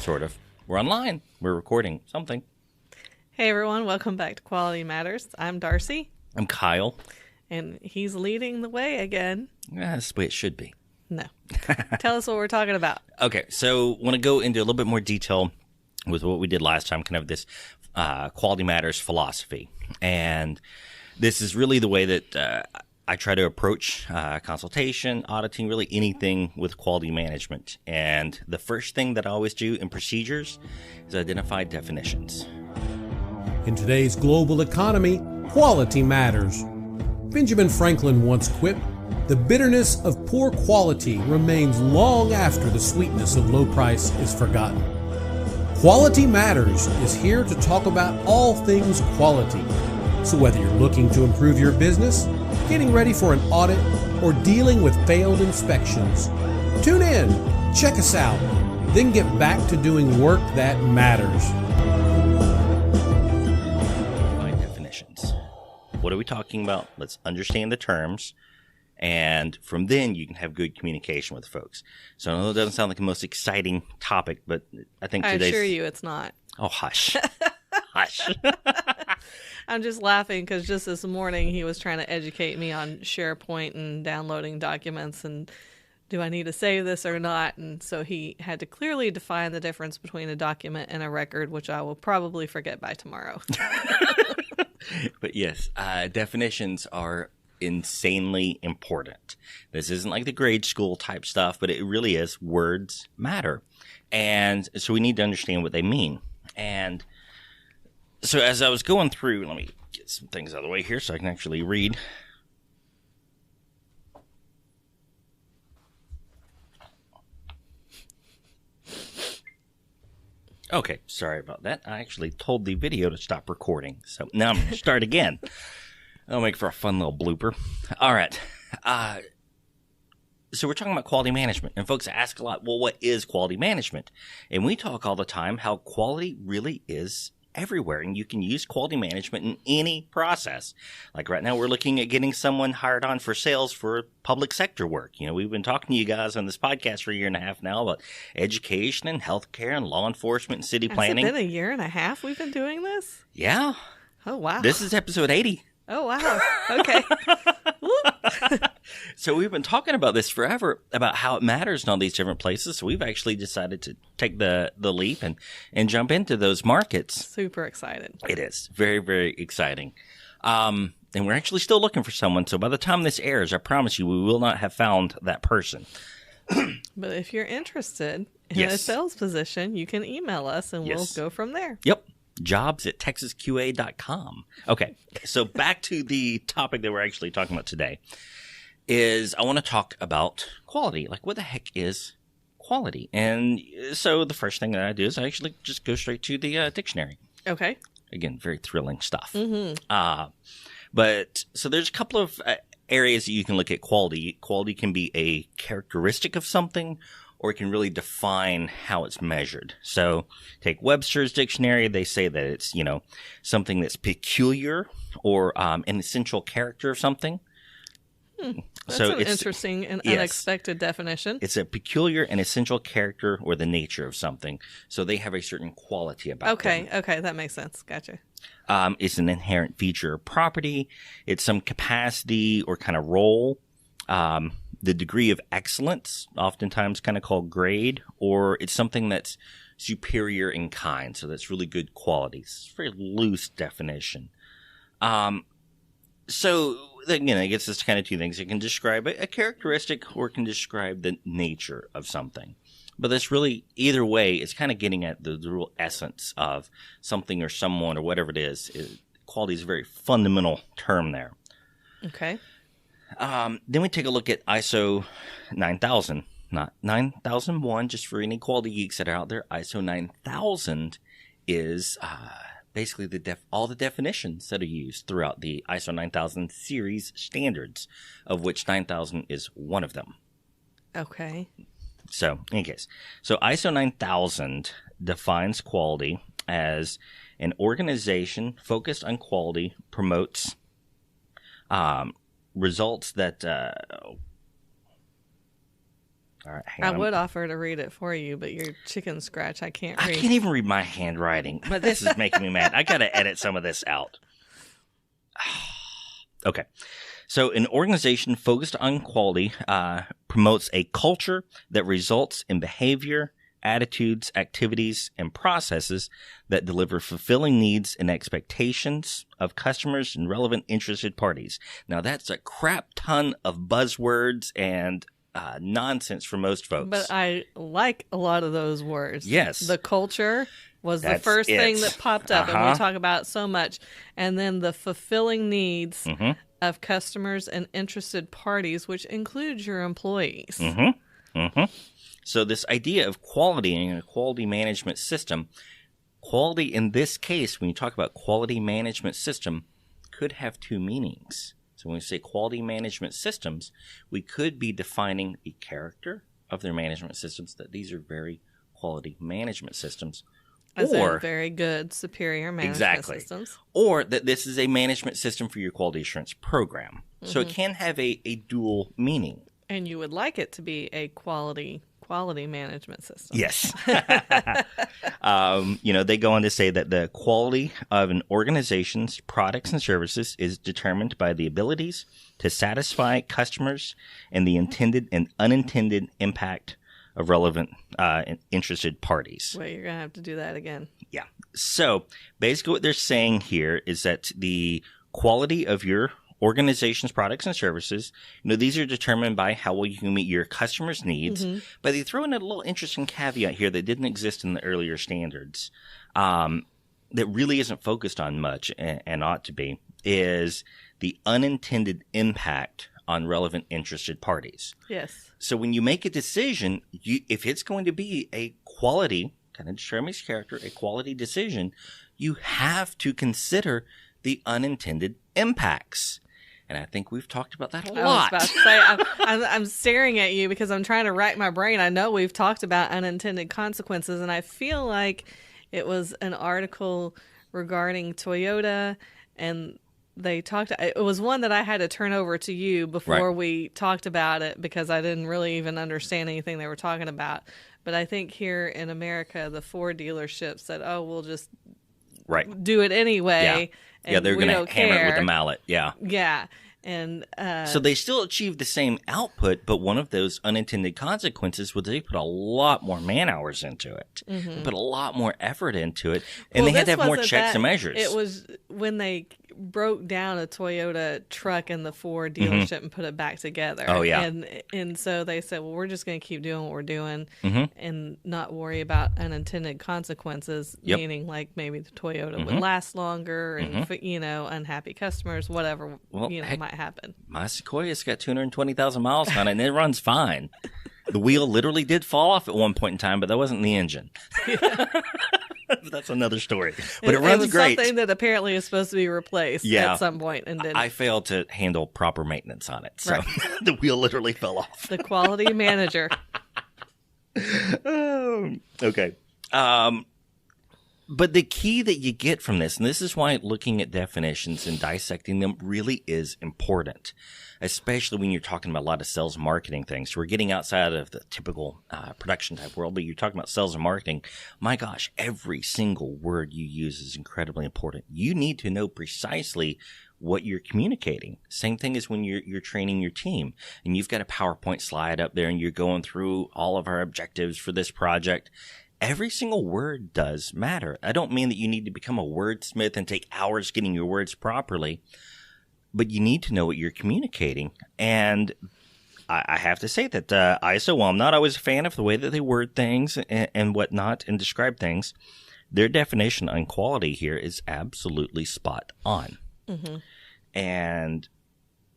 Sort of. We're online. We're recording something. Hey everyone, welcome back to Quality Matters. I'm Darcy. I'm Kyle. And he's leading the way again. Yeah, that's the way it should be. No. Tell us what we're talking about. Okay, so I want to go into a little bit more detail with what we did last time, kind of this Quality Matters philosophy. And this is really the way that I try to approach consultation, auditing, really anything with quality management. And the first thing that I always do in procedures is identify definitions. In today's global economy, quality matters. Benjamin Franklin once quipped, "The bitterness of poor quality remains long after the sweetness of low price is forgotten." Quality Matters is here to talk about all things quality. So whether you're looking to improve your business, getting ready for an audit, or dealing with failed inspections, tune in, check us out, then get back to doing work that matters. By definitions. What are we talking about? Let's understand the terms. And from then, you can have good communication with folks. So I know it doesn't sound like the most exciting topic, but I think today's... I assure you it's not. Oh, hush. Hush. I'm just laughing because just this morning he was trying to educate me on SharePoint and downloading documents and do I need to save this or not? And so he had to clearly define the difference between a document and a record, which I will probably forget by tomorrow. But yes, definitions are insanely important. This isn't like the grade school type stuff, but it really is. Words matter. And so we need to understand what they mean. And so as I was going through, let me get some things out of the way here so I can actually read. Okay, sorry about that. I actually told the video to stop recording. So now I'm going to start again. That'll make for a fun little blooper. All right. So we're talking about quality management. And folks ask a lot, well, what is quality management? And we talk all the time how quality really is everywhere. And you can use quality management in any process. Like right now, we're looking at getting someone hired on for sales for public sector work. You know, we've been talking to you guys on this podcast for a year and a half now about education and healthcare and law enforcement and city planning. Has it been a year and a half we've been doing this? Yeah. Oh, wow. This is episode 80. Oh, wow. Okay. So we've been talking about this forever, about how it matters in all these different places. So we've actually decided to take the leap and jump into those markets. Super excited. It is very, very exciting. And we're actually still looking for someone. So by the time this airs, I promise you, we will not have found that person. But if you're interested in Yes. a sales position, you can email us and Yes. we'll go from there. Yep. jobs@texasqa.com. Okay, so back to the topic that we're actually talking about today is I want to talk about quality. Like, what the heck is quality? And so the first thing that I do is I actually just go straight to the dictionary. Okay. Again, very thrilling stuff. Mm-hmm. But so there's a couple of areas that you can look at quality. Quality can be a characteristic of something, or it can really define how it's measured. So take Webster's dictionary. They say that it's, you know, something that's peculiar or an essential character of something. That's So an interesting and yes. unexpected definition. It's a peculiar and essential character or the nature of something. So they have a certain quality about them. Okay, that makes sense. Gotcha. It's an inherent feature or property. It's some capacity or kind of role. The degree of excellence, oftentimes kind of called grade, or it's something that's superior in kind. So that's really good qualities. It's a very loose definition. So again, it gets us to kind of two things. It can describe a characteristic or it can describe the nature of something. But that's really, either way, it's kind of getting at the real essence of something or someone or whatever it is. Quality is a very fundamental term there. Okay. Then we take a look at ISO 9000, not 9001, just for any quality geeks that are out there. ISO 9000 is basically all the definitions that are used throughout the ISO 9000 series standards, of which 9000 is one of them. Okay. So, in any case, so ISO 9000 defines quality as an organization focused on quality, promotes results that All right, I would offer to read it for you, but your chicken scratch, I can't read. I can't even read my handwriting, but this is making me mad. I got to edit some of this out. Okay. So an organization focused on quality promotes a culture that results in behavior, attitudes, activities, and processes that deliver fulfilling needs and expectations of customers and relevant interested parties. Now, that's a crap ton of buzzwords and nonsense for most folks. But I like a lot of those words. Yes. The culture was the That's first it. thing that popped up, and we talk about it so much. And then the fulfilling needs of customers and interested parties, which includes your employees. So this idea of quality and a quality management system, quality in this case, when you talk about quality management system, could have two meanings. So when we say quality management systems, we could be defining the character of their management systems, that these are very quality management systems. As in very good, superior management systems. Or that this is a management system for your quality assurance program. So it can have a dual meaning. And you would like it to be a quality management system. Yes. They go on to say that the quality of an organization's products and services is determined by the abilities to satisfy customers and the intended and unintended impact of relevant interested parties. Wait, you're going to have to do that again. Yeah. So basically what they're saying here is that the quality of your organization's products and services, these are determined by how well you can meet your customers' needs. But they throw in a little interesting caveat here that didn't exist in the earlier standards, that really isn't focused on much and ought to be, is the unintended impact on relevant interested parties. Yes. So when you make a decision, if it's going to be a quality, kind of determines character, a quality decision, you have to consider the unintended impacts. And I think we've talked about that a lot. I was about to say, I'm staring at you because I'm trying to rack my brain. I know we've talked about unintended consequences, and I feel like it was an article regarding Toyota, and they talked. It was one that I had to turn over to you before we talked about it because I didn't really even understand anything they were talking about. But I think here in America, the Ford dealership said, "Oh, we'll just do it anyway." Yeah, they're going to hammer it with a mallet. Yeah. Yeah. And so they still achieved the same output, but one of those unintended consequences was they put a lot more man hours into it. They put a lot more effort into it, and they had to have more checks and measures. It was when they broke down a Toyota truck in the Ford dealership and put it back together. Oh, yeah. And so they said, well, we're just going to keep doing what we're doing and not worry about unintended consequences, meaning like maybe the Toyota would last longer and, unhappy customers, whatever, might happen. My Sequoia's got 220,000 miles on it, and it runs fine. The wheel literally did fall off at one point in time, but that wasn't the engine. That's another story. But it runs great. It was something that apparently is supposed to be replaced at some point, and didn't. I failed to handle proper maintenance on it, so the wheel literally fell off. The quality manager. Okay. But the key that you get from this, and this is why looking at definitions and dissecting them really is important, especially when you're talking about a lot of sales and marketing things. So we're getting outside of the typical production type world, but you're talking about sales and marketing. My gosh, every single word you use is incredibly important. You need to know precisely what you're communicating. Same thing as when you're training your team and you've got a PowerPoint slide up there and you're going through all of our objectives for this project. Every single word does matter. I don't mean that you need to become a wordsmith and take hours getting your words properly, but you need to know what you're communicating. And I have to say that ISO, while I'm not always a fan of the way that they word things and whatnot and describe things, their definition on quality here is absolutely spot on. And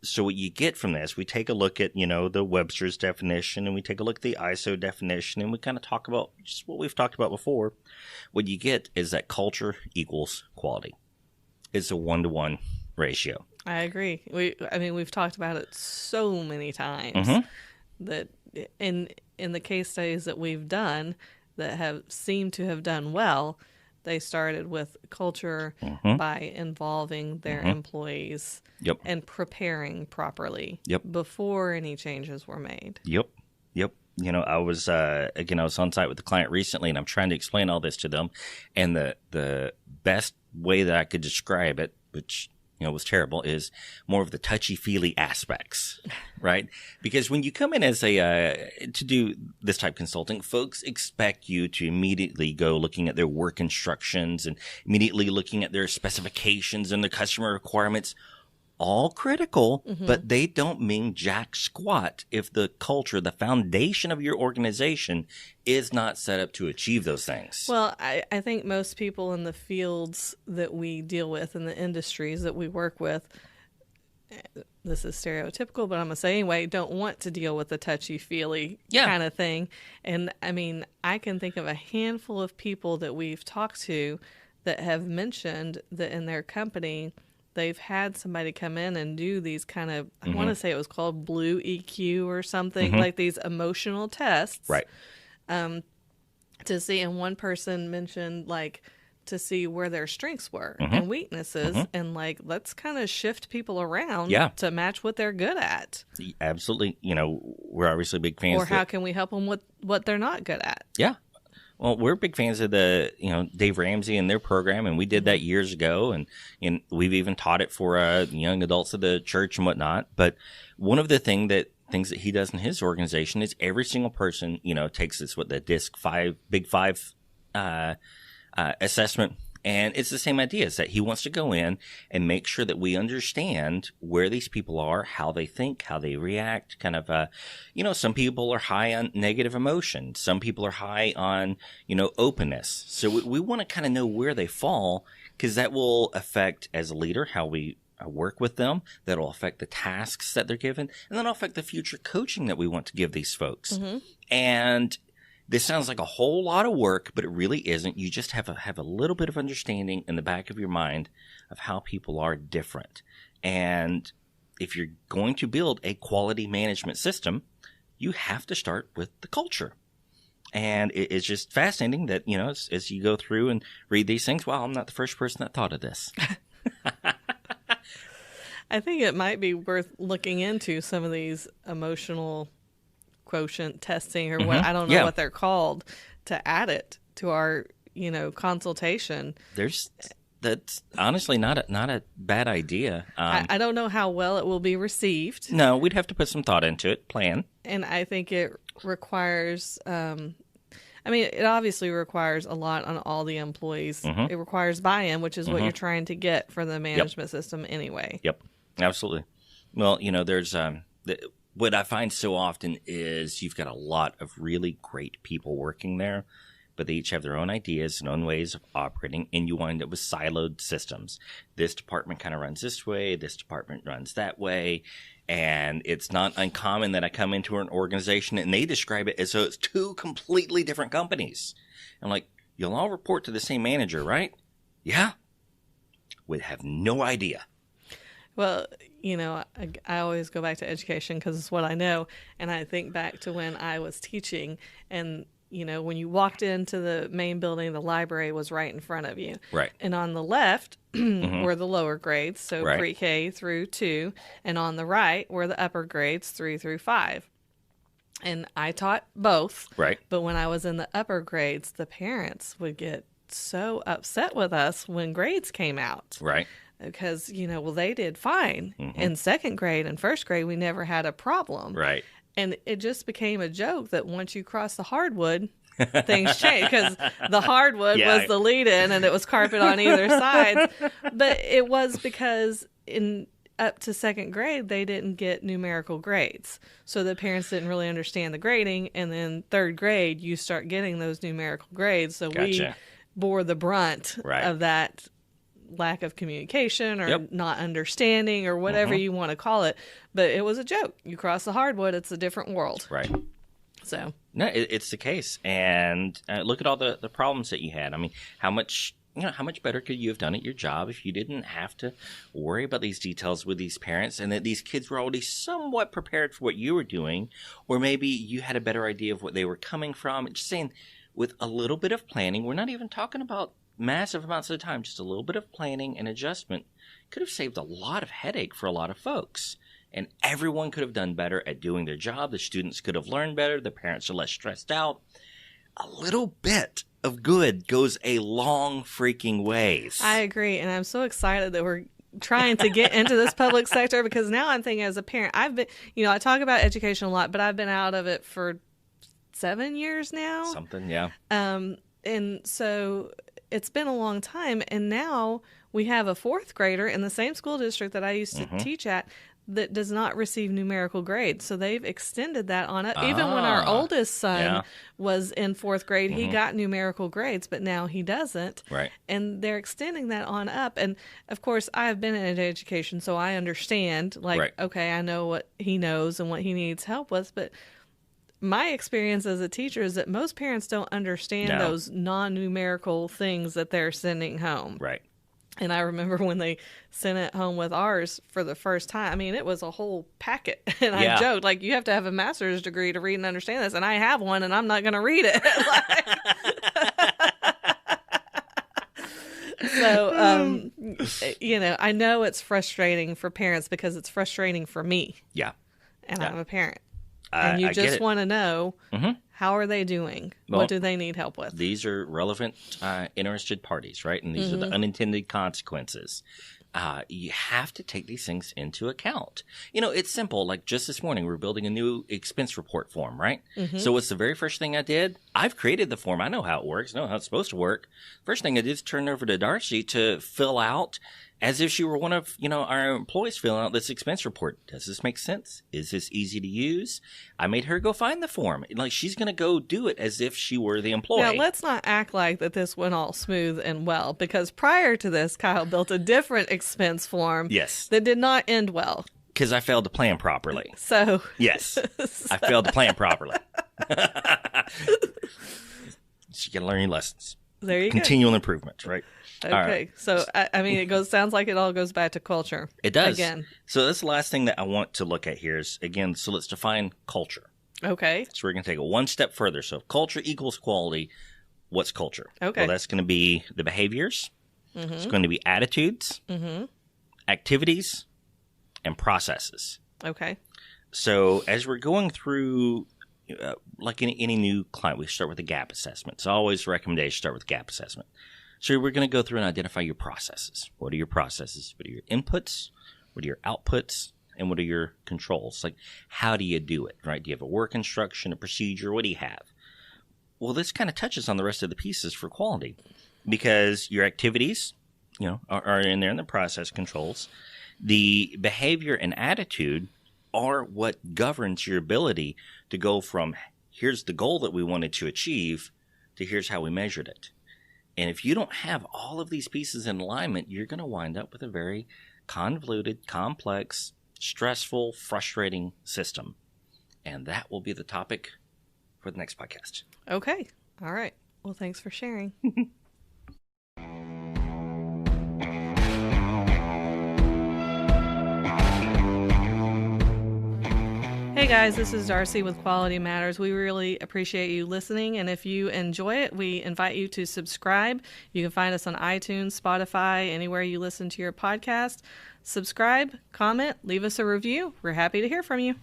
so what you get from this, we take a look at, the Webster's definition, and we take a look at the ISO definition, and we kind of talk about just what we've talked about before. What you get is that culture equals quality. It's a 1-to-1 ratio. I agree. We've talked about it so many times that in the case studies that we've done that have seemed to have done well, they started with culture by involving their employees and preparing properly before any changes were made. I was again, I was on site with the client recently, and I'm trying to explain all this to them. And the best way that I could describe it, which was terrible, is more of the touchy-feely aspects, right? Because when you come in as to do this type of consulting, folks expect you to immediately go looking at their work instructions and immediately looking at their specifications and the customer requirements. All critical, but they don't mean jack squat if the culture, the foundation of your organization is not set up to achieve those things. Well, I think most people in the fields that we deal with, in the industries that we work with, this is stereotypical, but I'm going to say anyway, don't want to deal with the touchy-feely kind of thing. And I mean, I can think of a handful of people that we've talked to that have mentioned that in their company, they've had somebody come in and do these kind of, I want to say it was called blue EQ or something, like these emotional tests. Right. To see, and one person mentioned like to see where their strengths were and weaknesses, and like, let's kind of shift people around to match what they're good at. Absolutely. We're obviously big fans. Or how can we help them with what they're not good at? Yeah. Well, we're big fans of the, Dave Ramsey and their program, and we did that years ago, and we've even taught it for young adults of the church and whatnot. But one of the things that he does in his organization is every single person, takes this, the Big Five assessment. And it's the same idea, is that he wants to go in and make sure that we understand where these people are, how they think, how they react, kind of, some people are high on negative emotion. Some people are high on, openness. So we want to kind of know where they fall, because that will affect, as a leader, how we work with them. That'll affect the tasks that they're given, and that'll affect the future coaching that we want to give these folks. And this sounds like a whole lot of work, but it really isn't. You just have a little bit of understanding in the back of your mind of how people are different. And if you're going to build a quality management system, you have to start with the culture. And it's just fascinating that, as you go through and read these things, wow, I'm not the first person that thought of this. I think it might be worth looking into some of these emotional quotient testing or what, I don't know what they're called, to add it to our, consultation. That's honestly not a bad idea. I don't know how well it will be received. No, we'd have to put some thought into it, plan. And I think it requires, it obviously requires a lot on all the employees. It requires buy-in, which is what you're trying to get for the management system anyway. Yep, absolutely. Well, there's what I find so often is you've got a lot of really great people working there, but they each have their own ideas and own ways of operating, and you wind up with siloed systems. This department kind of runs this way, this department runs that way, and it's not uncommon that I come into an organization and they describe it as though it's two completely different companies. I'm like, you'll all report to the same manager, right? Yeah. Would have no idea. Well, I always go back to education because it's what I know. And I think back to when I was teaching, and, when you walked into the main building, the library was right in front of you. Right. And on the left were the lower grades, so pre-K through 2. And on the right were the upper grades, 3 through 5. And I taught both. Right. But when I was in the upper grades, the parents would get so upset with us when grades came out. Right. Because, they did fine. In second grade and first grade, we never had a problem. Right. And it just became a joke that once you cross the hardwood, things change. Because the hardwood was the lead-in and it was carpet on either side. But it was because up to second grade, they didn't get numerical grades. So the parents didn't really understand the grading. And then third grade, you start getting those numerical grades. So we bore the brunt of that lack of communication or not understanding or whatever you want to call it. But it was a joke. You cross the hardwood, it's a different world. Right. So. No, it's the case. And look at all the problems that you had. I mean, how much better could you have done at your job if you didn't have to worry about these details with these parents, and that these kids were already somewhat prepared for what you were doing, or maybe you had a better idea of what they were coming from. Just saying, with a little bit of planning, we're not even talking about massive amounts of time, just a little bit of planning and adjustment could have saved a lot of headache for a lot of folks. And everyone could have done better at doing their job. The students could have learned better. The parents are less stressed out. A little bit of good goes a long freaking ways. I agree. And I'm so excited that we're trying to get into this public sector, because now I'm thinking as a parent, I've been, I talk about education a lot, but I've been out of it for 7 years now. Something, yeah. And so it's been a long time. And now we have a fourth grader in the same school district that I used to teach at that does not receive numerical grades. So they've extended that on it. Even when our oldest son was in fourth grade, he got numerical grades, but now he doesn't. Right. And they're extending that on up. And of course, I've been in education, so I understand, okay, I know what he knows and what he needs help with. But my experience as a teacher is that most parents don't understand those non-numerical things that they're sending home. Right. And I remember when they sent it home with ours for the first time. I mean, it was a whole packet. And I joked, you have to have a master's degree to read and understand this. And I have one, and I'm not going to read it. So, I know it's frustrating for parents because it's frustrating for me. Yeah. And I'm a parent. And you just want to know, how are they doing? Well, what do they need help with? These are relevant, interested parties, right? And these are the unintended consequences. You have to take these things into account. It's simple. Like just this morning, we were building a new expense report form, right? So what's the very first thing I did? I've created the form. I know how it works. I know how it's supposed to work. First thing I did is turn it over to Darcy to fill out as if she were one of, our employees filling out this expense report. Does this make sense? Is this easy to use? I made her go find the form. She's going to go do it as if she were the employee. Now, let's not act like that this went all smooth and well, because prior to this, Kyle built a different expense form that did not end well. Because I failed to plan properly. So. Yes, I failed to plan properly. So you got to learn your lessons. There you go. Continual improvement, right? Okay, right. So sounds like it all goes back to culture. It does. Again. So that's the last thing that I want to look at here is, again, so let's define culture. Okay. So we're going to take it one step further. So if culture equals quality, what's culture? Okay. Well, that's going to be the behaviors. It's going to be attitudes, activities, and processes. Okay. So as we're going through, like any new client, we start with a gap assessment. So always recommendation, start with gap assessment. So we're going to go through and identify your processes. What are your processes? What are your inputs? What are your outputs? And what are your controls? How do you do it, right? Do you have a work instruction, a procedure? What do you have? Well, this kind of touches on the rest of the pieces for quality, because your activities, are in there in the process controls. The behavior and attitude are what governs your ability to go from here's the goal that we wanted to achieve to here's how we measured it. And if you don't have all of these pieces in alignment, you're going to wind up with a very convoluted, complex, stressful, frustrating system. And that will be the topic for the next podcast. Okay. All right. Well, thanks for sharing. Hey guys, this is Darcy with Quality Matters. We really appreciate you listening, and if you enjoy it, we invite you to subscribe. You can find us on iTunes, Spotify, anywhere you listen to your podcast. Subscribe, comment, leave us a review. We're happy to hear from you.